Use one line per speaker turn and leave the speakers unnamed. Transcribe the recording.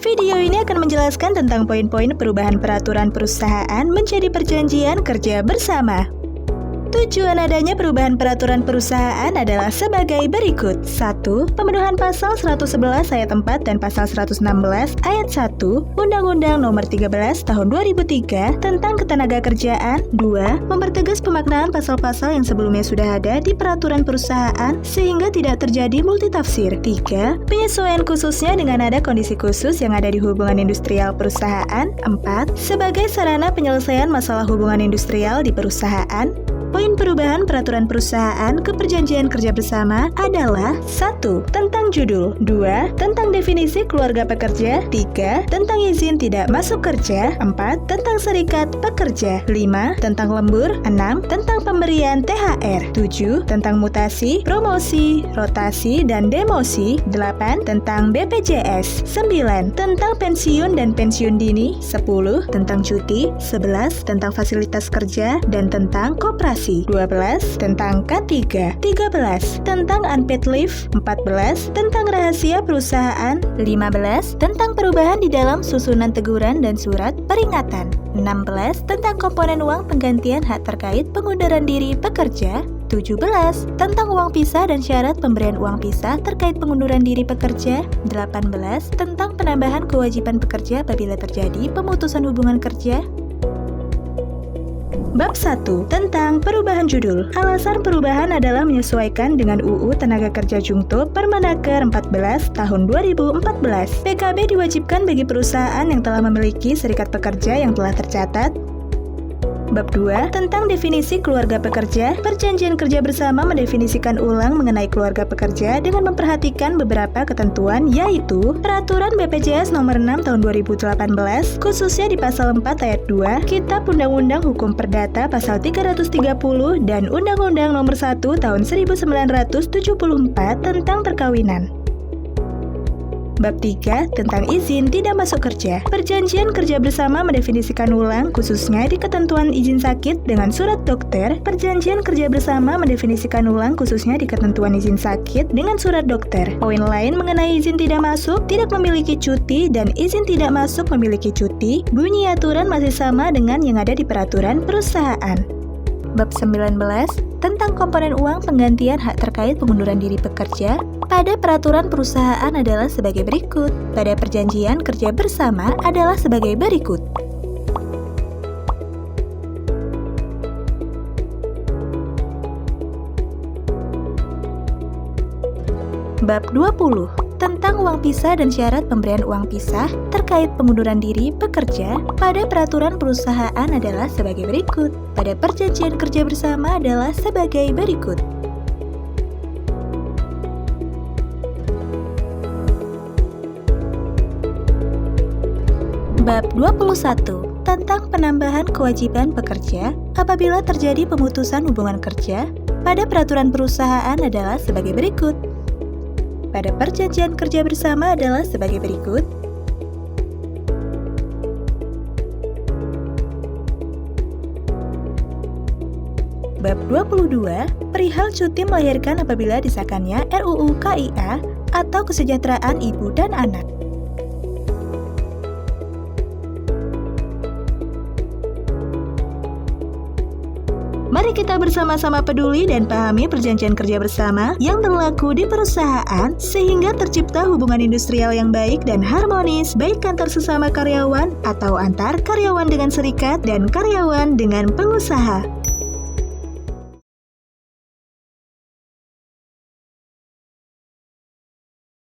Video ini akan menjelaskan tentang poin-poin perubahan peraturan perusahaan menjadi perjanjian kerja bersama. Tujuan adanya perubahan peraturan perusahaan adalah sebagai berikut. 1. Pemenuhan pasal 111 ayat 4 dan pasal 116 ayat 1 Undang-Undang Nomor 13 Tahun 2003 tentang Ketenagakerjaan. 2. Mempertegas pemaknaan pasal-pasal yang sebelumnya sudah ada di peraturan perusahaan sehingga tidak terjadi multitafsir. 3. Penyesuaian khususnya dengan ada kondisi khusus yang ada di hubungan industrial perusahaan. 4. Sebagai sarana penyelesaian masalah hubungan industrial di perusahaan. Poin perubahan peraturan perusahaan ke perjanjian kerja bersama adalah 1. Tentang judul. 2. Tentang definisi keluarga pekerja. 3. Tentang izin tidak masuk kerja. 4. Tentang serikat pekerja. 5. Tentang lembur. 6. Tentang pemberian THR. 7. Tentang mutasi, promosi, rotasi, dan demosi. 8. Tentang BPJS. 9. Tentang pensiun dan pensiun dini. 10. Tentang cuti. 11. Tentang fasilitas kerja dan tentang koperasi. 12. Tentang K3. 13. Tentang unpaid leave. 14. Tentang rahasia perusahaan. 15. Tentang perubahan di dalam susunan teguran dan surat peringatan. 16. Tentang komponen uang penggantian hak terkait pengunduran diri pekerja. 17. Tentang uang pisah dan syarat pemberian uang pisah terkait pengunduran diri pekerja. 18. Tentang penambahan kewajiban pekerja apabila terjadi pemutusan hubungan kerja. Bab 1. Tentang perubahan judul. Alasan perubahan adalah menyesuaikan dengan UU Tenaga Kerja Jungto Permenaker 14 tahun 2014. PKB diwajibkan bagi perusahaan yang telah memiliki serikat pekerja yang telah tercatat. Bab 2. Tentang definisi keluarga pekerja. Perjanjian kerja bersama mendefinisikan ulang mengenai keluarga pekerja dengan memperhatikan beberapa ketentuan, yaitu Peraturan BPJS Nomor 6 Tahun 2018, khususnya di Pasal 4 Ayat 2, Kitab Undang-Undang Hukum Perdata Pasal 330, dan Undang-Undang Nomor 1 Tahun 1974 tentang perkawinan. Bab 3. Tentang izin tidak masuk kerja. Perjanjian kerja bersama mendefinisikan ulang, khususnya di ketentuan izin sakit dengan surat dokter. Perjanjian kerja bersama mendefinisikan ulang, khususnya di ketentuan izin sakit dengan surat dokter. Poin lain mengenai izin tidak masuk, tidak memiliki cuti, dan izin tidak masuk memiliki cuti, bunyi aturan masih sama dengan yang ada di peraturan perusahaan. Bab 19. Tentang komponen uang penggantian hak terkait pengunduran diri pekerja pada peraturan perusahaan adalah sebagai berikut. Pada perjanjian kerja bersama adalah sebagai berikut. Bab 20. Tentang uang pisah dan syarat pemberian uang pisah terkait pengunduran diri pekerja pada peraturan perusahaan adalah sebagai berikut. Pada perjanjian kerja bersama adalah sebagai berikut. Bab 21. Tentang penambahan kewajiban pekerja apabila terjadi pemutusan hubungan kerja pada peraturan perusahaan adalah sebagai berikut. Pada perjanjian kerja bersama adalah sebagai berikut. Bab 22. Perihal cuti melahirkan apabila disahkannya RUU KIA atau Kesejahteraan Ibu dan Anak. Mari kita bersama-sama peduli dan pahami perjanjian kerja bersama yang berlaku di perusahaan sehingga tercipta hubungan industrial yang baik dan harmonis baik antar sesama karyawan atau antar karyawan dengan serikat dan karyawan dengan pengusaha.